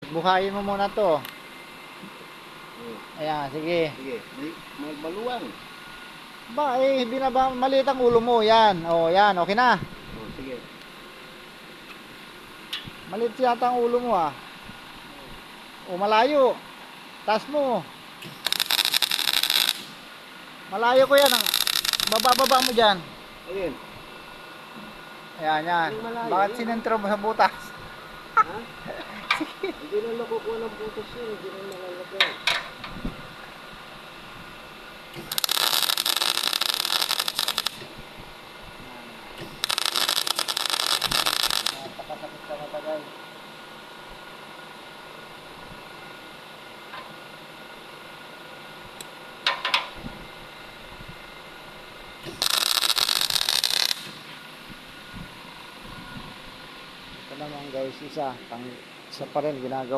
Buhayin mo muna to. Ayan, sige. Sige, may maluwang. Ba, binaba, maliit ang ulo mo. Yan. O, yan. Okay na. Sige. Maliit yata ang ulo mo, ah. O, malayo. Taas mo. Malayo ko yan. Bababa mo dyan. Ayun. Ayan, yan. Bakit sinentro mo sa butas? Ha? Hindi na nakukuha ng butas yun. Hindi na nakalagay. Napakasakit sa matagal. Ito naman guys, isa pa rin ginagawa.